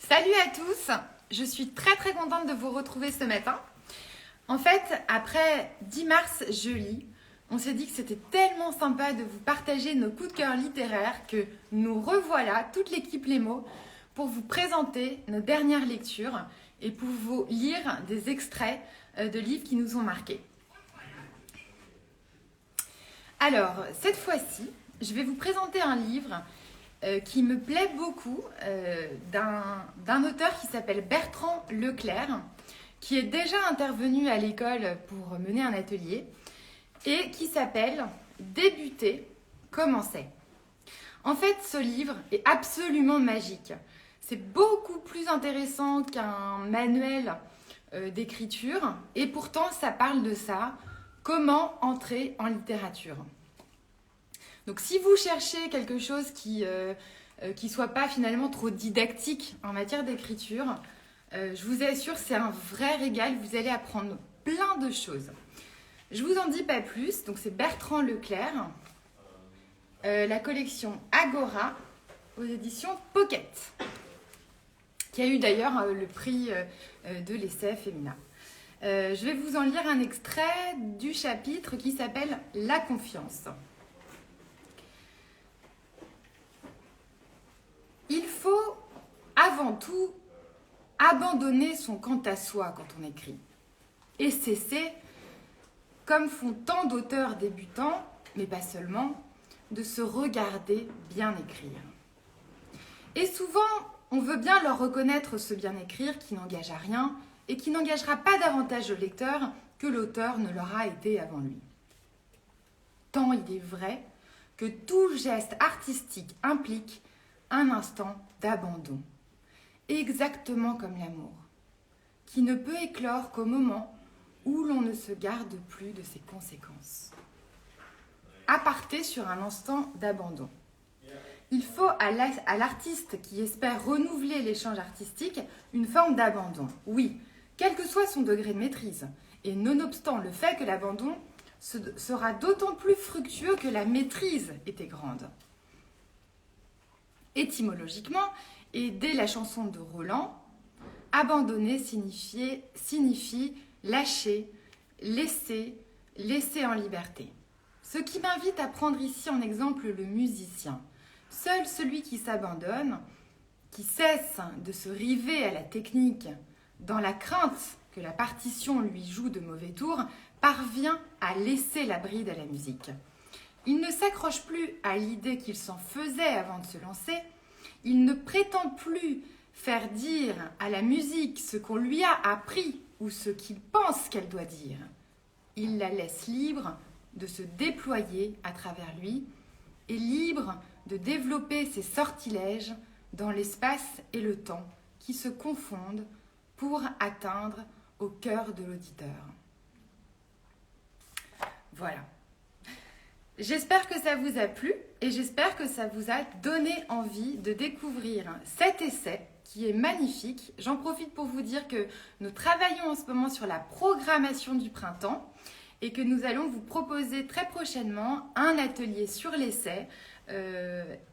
Salut à tous, je suis très contente de vous retrouver ce matin. En fait, après 10 mars, je lis. On s'est dit que c'était tellement sympa de vous partager nos coups de cœur littéraires que nous revoilà, toute l'équipe Les Mots, pour vous présenter nos dernières lectures et pour vous lire des extraits de livres qui nous ont marqués. Alors, cette fois-ci, je vais vous présenter un livre qui me plaît beaucoup, d'un auteur qui s'appelle Bertrand Leclerc, qui est déjà intervenu à l'école pour mener un atelier, et qui s'appelle « Débuter, commencer ». En fait, ce livre est absolument magique. C'est beaucoup plus intéressant qu'un manuel d'écriture, et pourtant ça parle de ça, comment entrer en littérature. Donc si vous cherchez quelque chose qui soit pas finalement trop didactique en matière d'écriture, je vous assure, c'est un vrai régal, vous allez apprendre plein de choses. Je vous en dis pas plus, donc c'est Bertrand Leclerc, la collection Agora aux éditions Pocket, qui a eu d'ailleurs le prix de l'essai féminin. Je vais vous en lire un extrait du chapitre qui s'appelle « La confiance ». Il faut avant tout abandonner son quant à soi quand on écrit et cesser, comme font tant d'auteurs débutants, mais pas seulement, de se regarder bien écrire. Et souvent, on veut bien leur reconnaître ce bien écrire qui n'engage à rien et qui n'engagera pas davantage le lecteur que l'auteur ne l'aura été avant lui. Tant il est vrai que tout geste artistique implique un instant d'abandon, exactement comme l'amour, qui ne peut éclore qu'au moment où l'on ne se garde plus de ses conséquences. Aparté sur un instant d'abandon. Il faut à l'artiste qui espère renouveler l'échange artistique une forme d'abandon, oui, quel que soit son degré de maîtrise, et nonobstant le fait que l'abandon sera d'autant plus fructueux que la maîtrise était grande. Étymologiquement, et dès la chanson de Roland, abandonner signifie lâcher, laisser en liberté. Ce qui m'invite à prendre ici en exemple le musicien. Seul celui qui s'abandonne, qui cesse de se river à la technique dans la crainte que la partition lui joue de mauvais tours, parvient à laisser la bride à la musique. Il ne s'accroche plus à l'idée qu'il s'en faisait avant de se lancer. Il ne prétend plus faire dire à la musique ce qu'on lui a appris ou ce qu'il pense qu'elle doit dire. Il la laisse libre de se déployer à travers lui et libre de développer ses sortilèges dans l'espace et le temps qui se confondent pour atteindre au cœur de l'auditeur. Voilà. J'espère que ça vous a plu et j'espère que ça vous a donné envie de découvrir cet essai qui est magnifique. J'en profite pour vous dire que nous travaillons en ce moment sur la programmation du printemps et que nous allons vous proposer très prochainement un atelier sur l'essai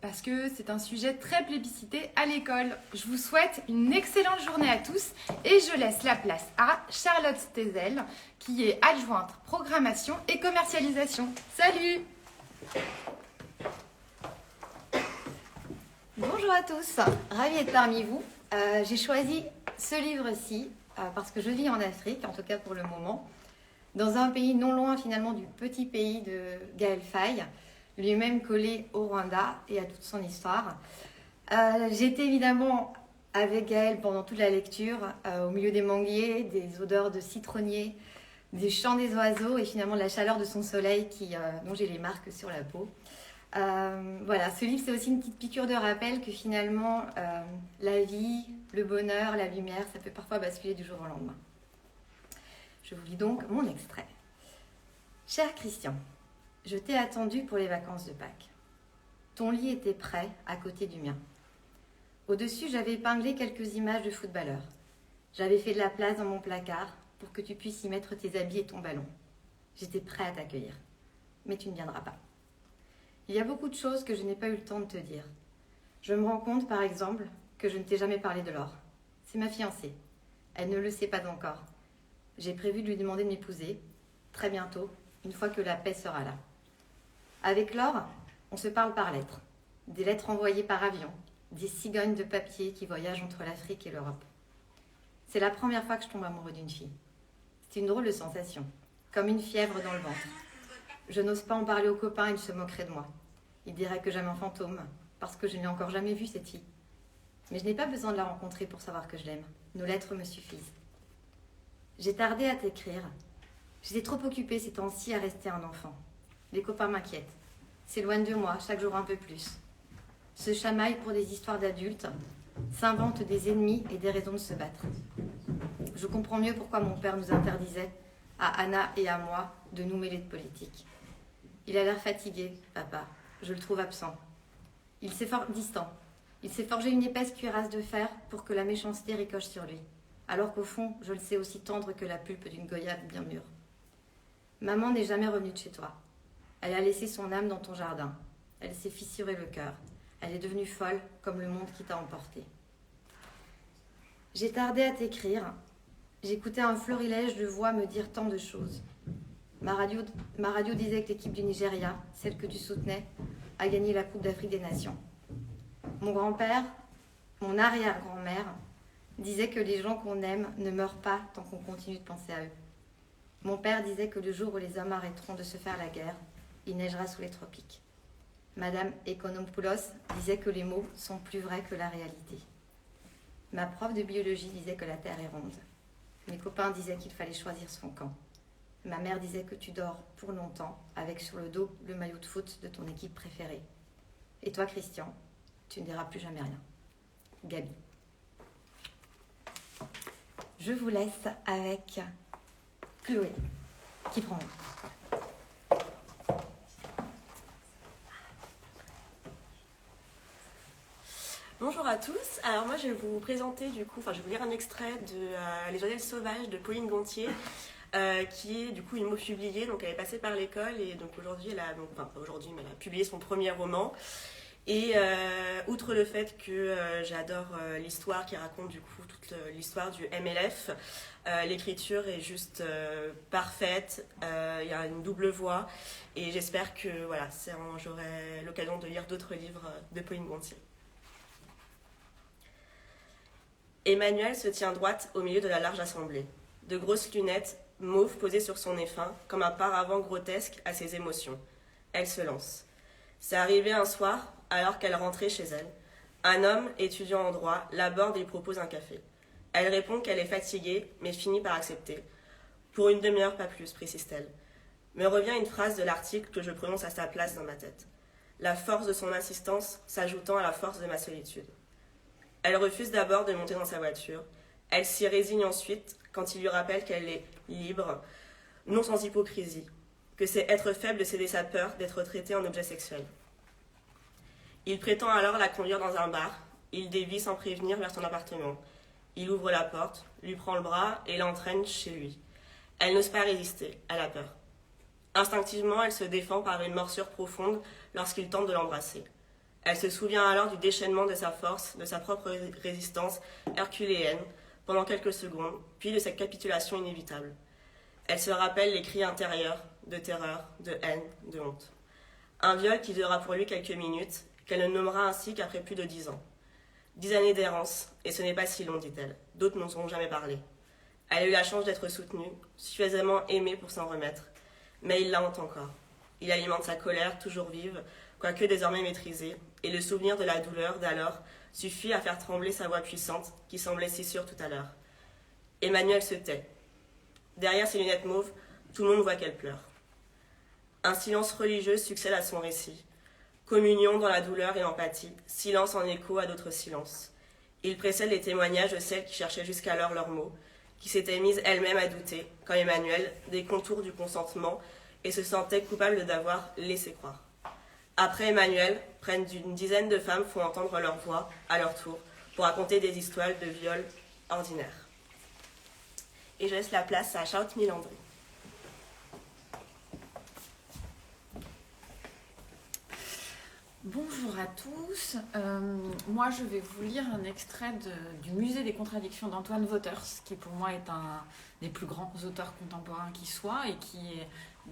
parce que c'est un sujet très plébiscité à l'école. Je vous souhaite une excellente journée à tous et je laisse la place à Charlotte Stezel qui est adjointe programmation et commercialisation. Salut! Bonjour à tous, ravie d'être parmi vous. J'ai choisi ce livre-ci parce que je vis en Afrique, en tout cas pour le moment, dans un pays non loin finalement du petit pays de Gaël Faye, lui-même collé au Rwanda et à toute son histoire. J'étais évidemment avec Gaël pendant toute la lecture, au milieu des manguiers, des odeurs de citronnier, des chants des oiseaux et finalement de la chaleur de son soleil dont j'ai les marques sur la peau. Voilà, ce livre c'est aussi une petite piqûre de rappel que finalement la vie, le bonheur, la lumière, ça peut parfois basculer du jour au lendemain. Je vous lis donc mon extrait. Cher Christian, je t'ai attendu pour les vacances de Pâques. Ton lit était prêt à côté du mien. Au-dessus, j'avais épinglé quelques images de footballeurs. J'avais fait de la place dans mon placard pour que tu puisses y mettre tes habits et ton ballon. J'étais prêt à t'accueillir, mais tu ne viendras pas. Il y a beaucoup de choses que je n'ai pas eu le temps de te dire. Je me rends compte, par exemple, que je ne t'ai jamais parlé de l'or. C'est ma fiancée. Elle ne le sait pas encore. J'ai prévu de lui demander de m'épouser, très bientôt, une fois que la paix sera là. Avec Laure, on se parle par lettres. Des lettres envoyées par avion, des cigognes de papier qui voyagent entre l'Afrique et l'Europe. C'est la première fois que je tombe amoureux d'une fille. C'est une drôle de sensation, comme une fièvre dans le ventre. Je n'ose pas en parler aux copains, ils se moqueraient de moi. Ils diraient que j'aime un fantôme, parce que je n'ai encore jamais vu cette fille. Mais je n'ai pas besoin de la rencontrer pour savoir que je l'aime. Nos lettres me suffisent. J'ai tardé à t'écrire. J'étais trop occupée ces temps-ci à rester un enfant. Les copains m'inquiètent. S'éloignent de moi chaque jour un peu plus. Se chamaillent pour des histoires d'adultes, s'inventent des ennemis et des raisons de se battre. Je comprends mieux pourquoi mon père nous interdisait, à Anna et à moi, de nous mêler de politique. Il a l'air fatigué, papa. Je le trouve absent. Il s'est distant. Il s'est forgé une épaisse cuirasse de fer pour que la méchanceté ricoche sur lui, alors qu'au fond, je le sais aussi tendre que la pulpe d'une goyave bien mûre. Maman n'est jamais revenue de chez toi. Elle a laissé son âme dans ton jardin. Elle s'est fissuré le cœur. Elle est devenue folle, comme le monde qui t'a emporté. J'ai tardé à t'écrire. J'écoutais un florilège de voix me dire tant de choses. Ma radio disait que l'équipe du Nigeria, celle que tu soutenais, a gagné la Coupe d'Afrique des Nations. Mon grand-père, mon arrière-grand-mère, disait que les gens qu'on aime ne meurent pas tant qu'on continue de penser à eux. Mon père disait que le jour où les hommes arrêteront de se faire la guerre, il neigera sous les tropiques. Madame Economopoulos disait que les mots sont plus vrais que la réalité. Ma prof de biologie disait que la Terre est ronde. Mes copains disaient qu'il fallait choisir son camp. Ma mère disait que tu dors pour longtemps avec sur le dos le maillot de foot de ton équipe préférée. Et toi, Christian, tu ne diras plus jamais rien. Gabi. Je vous laisse avec Chloé, qui prend. Bonjour à tous, alors moi je vais vous présenter je vais vous lire un extrait de Les Oiselles Sauvages de Pauline Gontier, qui est du coup une mot publiée, donc elle est passée par l'école et donc aujourd'hui elle a publié son premier roman. Et outre le fait que j'adore l'histoire qui raconte du coup toute l'histoire du MLF, l'écriture est juste parfaite, il y a une double voix et j'espère que j'aurai l'occasion de lire d'autres livres de Pauline Gontier. Emmanuelle se tient droite au milieu de la large assemblée. De grosses lunettes mauves posées sur son nez fin, comme un paravent grotesque à ses émotions. Elle se lance. C'est arrivé un soir, alors qu'elle rentrait chez elle. Un homme, étudiant en droit, l'aborde et lui propose un café. Elle répond qu'elle est fatiguée, mais finit par accepter. Pour une demi-heure, pas plus, précise-t-elle. Me revient une phrase de l'article que je prononce à sa place dans ma tête. La force de son insistance s'ajoutant à la force de ma solitude. Elle refuse d'abord de monter dans sa voiture. Elle s'y résigne ensuite quand il lui rappelle qu'elle est libre, non sans hypocrisie, que c'est être faible de céder sa peur d'être traitée en objet sexuel. Il prétend alors la conduire dans un bar. Il dévie sans prévenir vers son appartement. Il ouvre la porte, lui prend le bras et l'entraîne chez lui. Elle n'ose pas résister, elle a peur. Instinctivement, elle se défend par une morsure profonde lorsqu'il tente de l'embrasser. Elle se souvient alors du déchaînement de sa force, de sa propre résistance herculéenne pendant quelques secondes, puis de cette capitulation inévitable. Elle se rappelle les cris intérieurs, de terreur, de haine, de honte. Un viol qui durera pour lui quelques minutes, qu'elle ne nommera ainsi qu'après plus de 10 ans. 10 années d'errance, et ce n'est pas si long, dit-elle. D'autres n'en ont jamais parlé. Elle a eu la chance d'être soutenue, suffisamment aimée pour s'en remettre. Mais il la hante encore. Il alimente sa colère, toujours vive, quoique désormais maîtrisée, et le souvenir de la douleur d'alors suffit à faire trembler sa voix puissante, qui semblait si sûre tout à l'heure. Emmanuelle se tait. Derrière ses lunettes mauves, tout le monde voit qu'elle pleure. Un silence religieux succède à son récit. Communion dans la douleur et l'empathie, silence en écho à d'autres silences. Il précède les témoignages de celles qui cherchaient jusqu'alors leurs mots, qui s'étaient mises elles-mêmes à douter, comme Emmanuelle, des contours du consentement et se sentaient coupables d'avoir laissé croire. Après Emmanuelle, près d'une dizaine de femmes font entendre leur voix, à leur tour, pour raconter des histoires de viols ordinaires. Et je laisse la place à Charlotte Milandry. Bonjour à tous. Moi, je vais vous lire un extrait du Musée des contradictions d'Antoine Waters, qui pour moi est un des plus grands auteurs contemporains qui soit et qui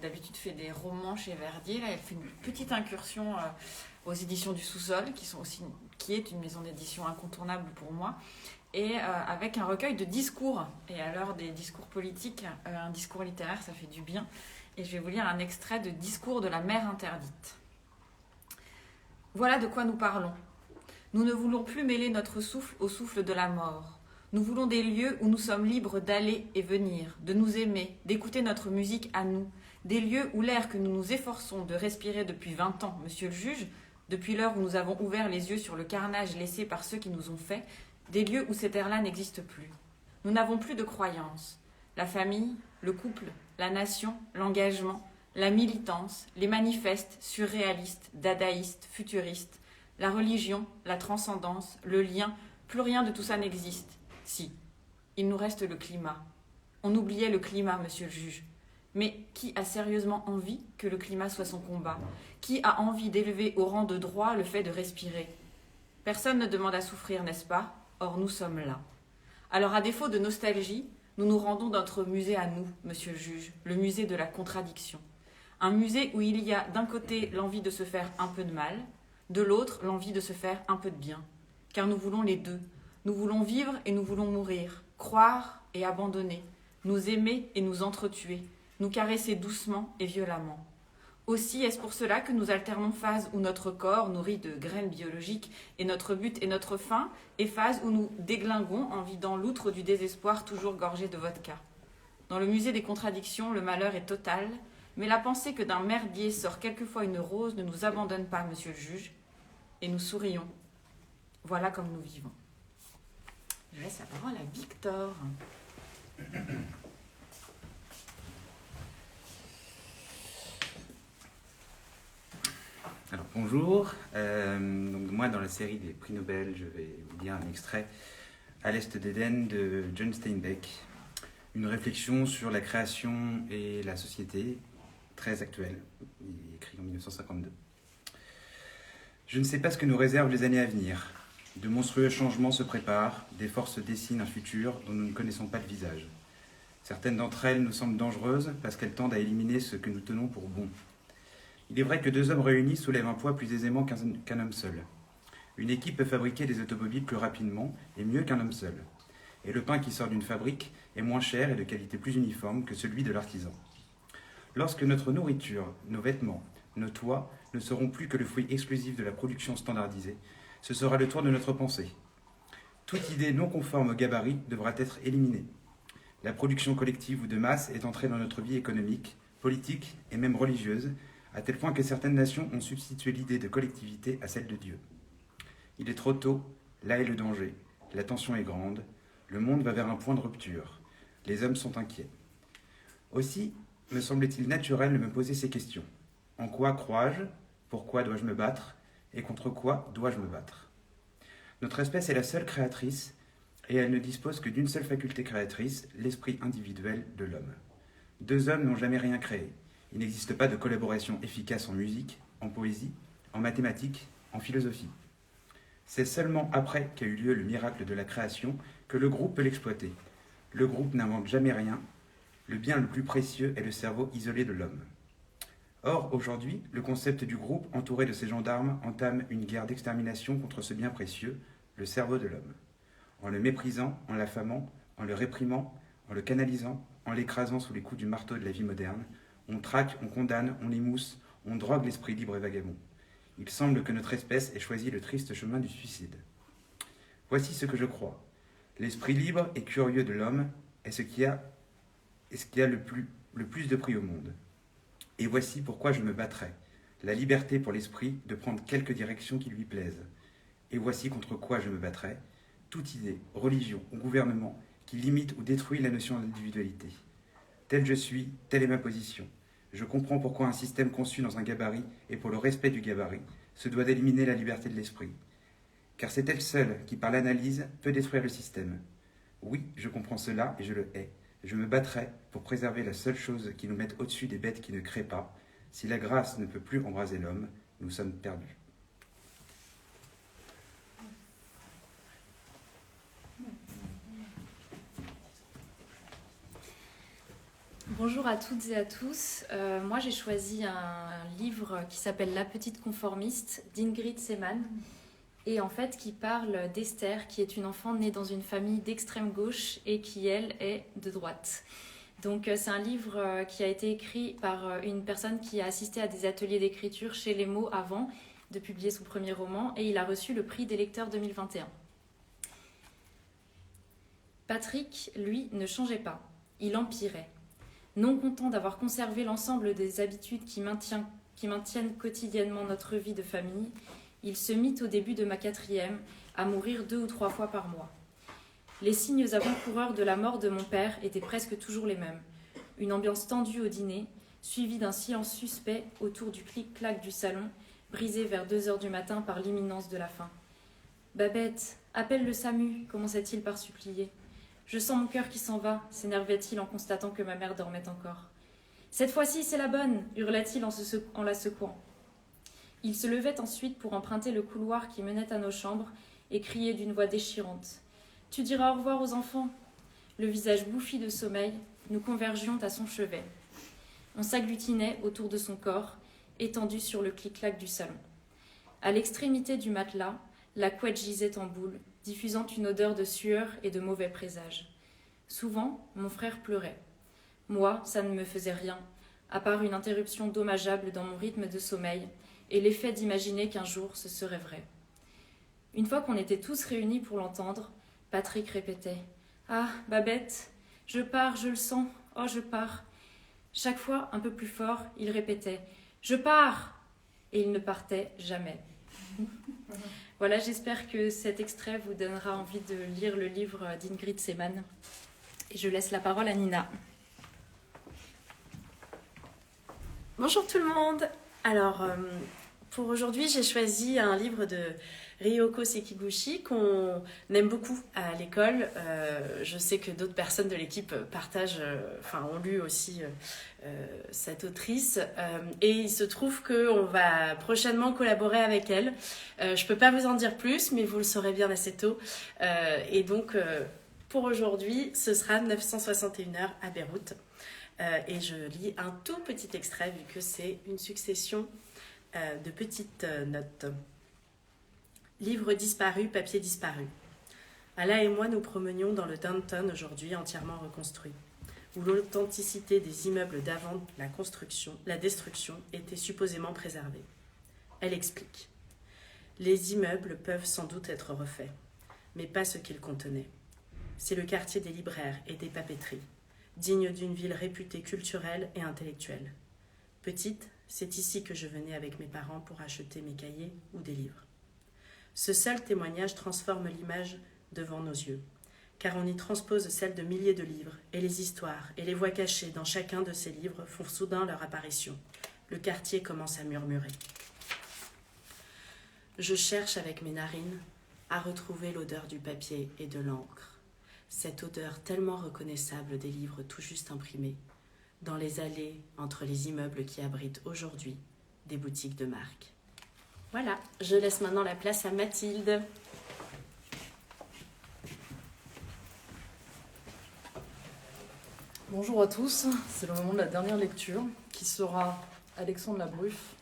d'habitude fait des romans chez Verdier. Là, elle fait une petite incursion aux éditions du Sous-Sol, qui est une maison d'édition incontournable pour moi, et avec un recueil de discours. Et à l'heure des discours politiques, un discours littéraire, ça fait du bien. Et je vais vous lire un extrait de Discours de la mer interdite. Voilà de quoi nous parlons. Nous ne voulons plus mêler notre souffle au souffle de la mort. Nous voulons des lieux où nous sommes libres d'aller et venir, de nous aimer, d'écouter notre musique à nous. Des lieux où l'air que nous nous efforçons de respirer depuis 20 ans, monsieur le juge, depuis l'heure où nous avons ouvert les yeux sur le carnage laissé par ceux qui nous ont fait, des lieux où cet air-là n'existe plus. Nous n'avons plus de croyances. La famille, le couple, la nation, l'engagement, la militance, les manifestes surréalistes, dadaïstes, futuristes, la religion, la transcendance, le lien, plus rien de tout ça n'existe. Si, il nous reste le climat. On oubliait le climat, monsieur le juge. Mais qui a sérieusement envie que le climat soit son combat? Qui a envie d'élever au rang de droit le fait de respirer? Personne ne demande à souffrir, n'est-ce pas? Or, nous sommes là. Alors, à défaut de nostalgie, nous nous rendons dans notre musée à nous, monsieur le juge, le musée de la contradiction. Un musée où il y a d'un côté l'envie de se faire un peu de mal, de l'autre l'envie de se faire un peu de bien. Car nous voulons les deux. Nous voulons vivre et nous voulons mourir, croire et abandonner, nous aimer et nous entretuer, nous caresser doucement et violemment. Aussi est-ce pour cela que nous alternons phase où notre corps, nourri de graines biologiques, est notre but et notre fin, et phase où nous déglinguons en vidant l'outre du désespoir toujours gorgé de vodka. Dans le musée des contradictions, le malheur est total, mais la pensée que d'un merdier sort quelquefois une rose ne nous abandonne pas, monsieur le juge, et nous sourions. Voilà comme nous vivons. Je laisse la parole à Victor. Alors bonjour, donc moi dans la série des prix Nobel, je vais vous lire un extrait À l'Est d'Éden de John Steinbeck, une réflexion sur la création et la société, très actuelle, il est écrit en 1952. Je ne sais pas ce que nous réservent les années à venir. De monstrueux changements se préparent, des forces dessinent un futur dont nous ne connaissons pas le visage. Certaines d'entre elles nous semblent dangereuses parce qu'elles tendent à éliminer ce que nous tenons pour bon. Il est vrai que deux hommes réunis soulèvent un poids plus aisément qu'un homme seul. Une équipe peut fabriquer des automobiles plus rapidement et mieux qu'un homme seul. Et le pain qui sort d'une fabrique est moins cher et de qualité plus uniforme que celui de l'artisan. Lorsque notre nourriture, nos vêtements, nos toits ne seront plus que le fruit exclusif de la production standardisée, ce sera le tour de notre pensée. Toute idée non conforme au gabarit devra être éliminée. La production collective ou de masse est entrée dans notre vie économique, politique et même religieuse, à tel point que certaines nations ont substitué l'idée de collectivité à celle de Dieu. Il est trop tôt, là est le danger, la tension est grande, le monde va vers un point de rupture, les hommes sont inquiets. Aussi, me semble-t-il naturel de me poser ces questions. En quoi crois-je? Pourquoi dois-je me battre? Et contre quoi dois-je me battre? Notre espèce est la seule créatrice, et elle ne dispose que d'une seule faculté créatrice, l'esprit individuel de l'homme. Deux hommes n'ont jamais rien créé. Il n'existe pas de collaboration efficace en musique, en poésie, en mathématiques, en philosophie. C'est seulement après qu'a eu lieu le miracle de la création que le groupe peut l'exploiter. Le groupe n'invente jamais rien. Le bien le plus précieux est le cerveau isolé de l'homme. Or, aujourd'hui, le concept du groupe, entouré de ses gendarmes, entame une guerre d'extermination contre ce bien précieux, le cerveau de l'homme. En le méprisant, en l'affamant, en le réprimant, en le canalisant, en l'écrasant sous les coups du marteau de la vie moderne, on traque, on condamne, on émousse, on drogue l'esprit libre et vagabond. Il semble que notre espèce ait choisi le triste chemin du suicide. Voici ce que je crois. L'esprit libre et curieux de l'homme est ce qui a le plus de prix au monde. Et voici pourquoi je me battrai. La liberté pour l'esprit de prendre quelque direction qui lui plaise. Et voici contre quoi je me battrai. Toute idée, religion ou gouvernement qui limite ou détruit la notion d'individualité. Tel je suis, telle est ma position. Je comprends pourquoi un système conçu dans un gabarit et pour le respect du gabarit se doit d'éliminer la liberté de l'esprit. Car c'est elle seule qui, par l'analyse, peut détruire le système. Oui, je comprends cela et je le hais. Je me battrai pour préserver la seule chose qui nous mette au-dessus des bêtes qui ne créent pas. Si la grâce ne peut plus embraser l'homme, nous sommes perdus. Bonjour à toutes et à tous. Moi, j'ai choisi un livre qui s'appelle La petite conformiste d'Ingrid Seemann et en fait qui parle d'Esther, qui est une enfant née dans une famille d'extrême gauche et qui, elle, est de droite. Donc c'est un livre qui a été écrit par une personne qui a assisté à des ateliers d'écriture chez Les Mots avant de publier son premier roman et il a reçu le prix des lecteurs 2021. Patrick, lui, ne changeait pas. Il empirait. Non content d'avoir conservé l'ensemble des habitudes qui maintiennent quotidiennement notre vie de famille, il se mit au début de ma 4e à mourir 2 ou 3 fois par mois. Les signes avant-coureurs de la mort de mon père étaient presque toujours les mêmes. Une ambiance tendue au dîner, suivie d'un silence suspect autour du clic-clac du salon, brisé vers 2 heures du matin par l'imminence de la faim. « Babette, appelle le SAMU !» commençait-il par supplier. « Je sens mon cœur qui s'en va !» s'énervait-il en constatant que ma mère dormait encore. « Cette fois-ci, c'est la bonne !» hurla-t-il en la secouant. Il se levait ensuite pour emprunter le couloir qui menait à nos chambres et crier d'une voix déchirante. « Tu diras au revoir aux enfants !» Le visage bouffi de sommeil, nous convergions à son chevet. On s'agglutinait autour de son corps, étendu sur le clic-clac du salon. À l'extrémité du matelas, la couette gisait en boule, diffusant une odeur de sueur et de mauvais présages. Souvent, mon frère pleurait. Moi, ça ne me faisait rien, à part une interruption dommageable dans mon rythme de sommeil et l'effet d'imaginer qu'un jour ce serait vrai. Une fois qu'on était tous réunis pour l'entendre, Patrick répétait « Ah, Babette, je pars, je le sens, oh, je pars !» Chaque fois, un peu plus fort, il répétait « Je pars !» Et il ne partait jamais. Voilà, j'espère que cet extrait vous donnera envie de lire le livre d'Ingrid Seemann. Et je laisse la parole à Nina. Bonjour tout le monde. Alors, pour aujourd'hui, j'ai choisi un livre de Ryoko Sekiguchi qu'on aime beaucoup à l'école. Je sais que d'autres personnes de l'équipe ont lu aussi cette autrice. Et il se trouve qu'on va prochainement collaborer avec elle. Je ne peux pas vous en dire plus, mais vous le saurez bien assez tôt. Et donc, pour aujourd'hui, ce sera 961 heures à Beyrouth. Et je lis un tout petit extrait, vu que c'est une succession de petites notes. Livre disparu, papier disparu. Allah et moi nous promenions dans le downtown aujourd'hui entièrement reconstruit, où l'authenticité des immeubles d'avant la destruction était supposément préservée. Elle explique. Les immeubles peuvent sans doute être refaits, mais pas ce qu'ils contenaient. C'est le quartier des libraires et des papeteries, digne d'une ville réputée culturelle et intellectuelle. Petite, c'est ici que je venais avec mes parents pour acheter mes cahiers ou des livres. Ce seul témoignage transforme l'image devant nos yeux, car on y transpose celle de milliers de livres, et les histoires et les voix cachées dans chacun de ces livres font soudain leur apparition. Le quartier commence à murmurer. Je cherche avec mes narines à retrouver l'odeur du papier et de l'encre, cette odeur tellement reconnaissable des livres tout juste imprimés, dans les allées entre les immeubles qui abritent aujourd'hui des boutiques de marque. Voilà, je laisse maintenant la place à Mathilde. Bonjour à tous, c'est le moment de la dernière lecture qui sera Alexandre Labruffe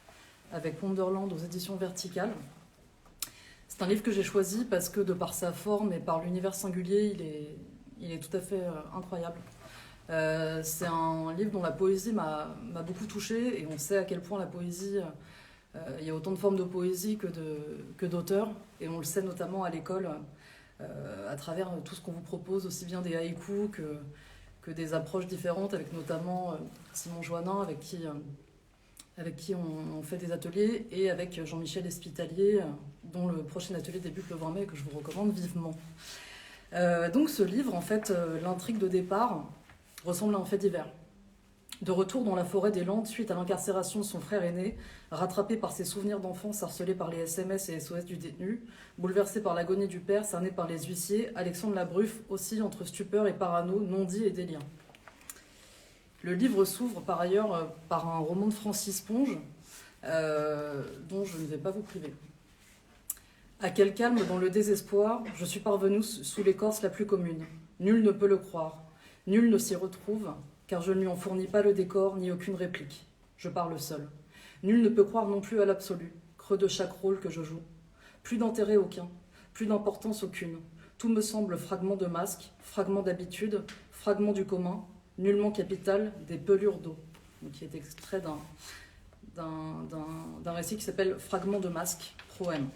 avec Wonderland aux éditions Verticales. C'est un livre que j'ai choisi parce que de par sa forme et par l'univers singulier, il est tout à fait incroyable. C'est un livre dont la poésie m'a beaucoup touchée et on sait à quel point la poésie, il y a autant de formes de poésie que d'auteurs et on le sait notamment à l'école à travers tout ce qu'on vous propose, aussi bien des haïkus que des approches différentes avec notamment Simon Joannin avec qui on fait des ateliers et avec Jean-Michel Espitalier dont le prochain atelier débute le 20 mai et que je vous recommande vivement. Donc ce livre, en fait, l'intrigue de départ ressemble à un fait divers. De retour dans la forêt des Landes suite à l'incarcération de son frère aîné, rattrapé par ses souvenirs d'enfance harcelé par les SMS et SOS du détenu, bouleversé par l'agonie du père, cerné par les huissiers, Alexandre Labruffe oscille entre stupeur et parano, non-dit et délire. Le livre s'ouvre par ailleurs par un roman de Francis Ponge, dont je ne vais pas vous priver. À quel calme dans le désespoir, je suis parvenue sous l'écorce la plus commune. Nul ne peut le croire. Nul ne s'y retrouve. car je ne lui en fournis pas le décor ni aucune réplique. Je parle seul. Nul ne peut croire non plus à l'absolu, creux de chaque rôle que je joue. Plus d'intérêt aucun, plus d'importance aucune. Tout me semble fragment de masque, fragment d'habitude, fragment du commun, nullement capital, des pelures d'eau. Donc, qui est extrait d'un récit qui s'appelle Fragment de masque, Proème.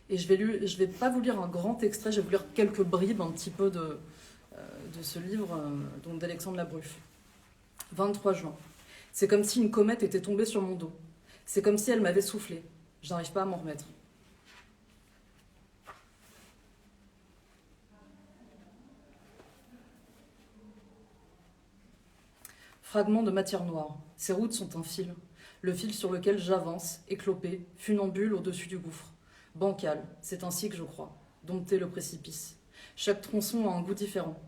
Et je vais pas vous lire un grand extrait, je vais vous lire quelques bribes un petit peu de ce livre donc d'Alexandre Labruffe. 23 juin. C'est comme si une comète était tombée sur mon dos. C'est comme si elle m'avait soufflé. Je n'arrive pas à m'en remettre. Fragment de matière noire. Ces routes sont un fil. Le fil sur lequel j'avance, éclopé, funambule au-dessus du gouffre. Bancal, c'est ainsi que je crois. Dompter le précipice. Chaque tronçon a un goût différent.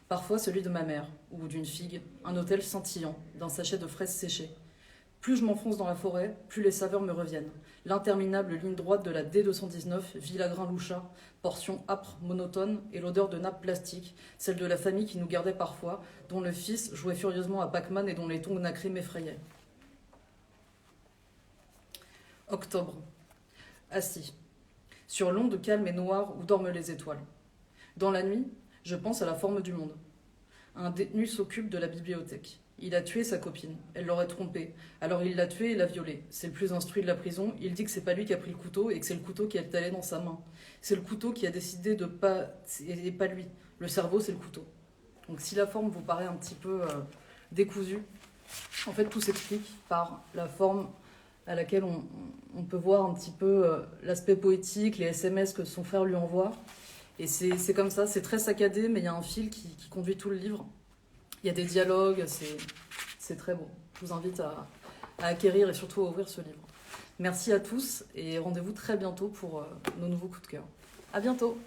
Parfois celui de ma mère, ou d'une figue, un hôtel scintillant, d'un sachet de fraises séchées. Plus je m'enfonce dans la forêt, plus les saveurs me reviennent. L'interminable ligne droite de la D219, Villagrain-Louchat, portion âpre, monotone, et l'odeur de nappe plastique, celle de la famille qui nous gardait parfois, dont le fils jouait furieusement à Pac-Man et dont les tongs nacrés m'effrayaient. Octobre. Assis. Sur l'onde calme et noire où dorment les étoiles. Dans la nuit, je pense à la forme du monde. Un détenu s'occupe de la bibliothèque. Il a tué sa copine. Elle l'aurait trompé. Alors il l'a tué et l'a violée. C'est le plus instruit de la prison. Il dit que c'est pas lui qui a pris le couteau et que c'est le couteau qui est allé dans sa main. C'est le couteau qui a décidé de pas... et pas lui. Le cerveau, c'est le couteau. Donc si la forme vous paraît un petit peu décousue, en fait tout s'explique par la forme à laquelle on peut voir un petit peu l'aspect poétique, les SMS que son frère lui envoie. Et c'est comme ça, c'est très saccadé, mais il y a un fil qui conduit tout le livre. Il y a des dialogues, c'est très beau. Je vous invite à acquérir et surtout à ouvrir ce livre. Merci à tous et rendez-vous très bientôt pour nos nouveaux coups de cœur. À bientôt.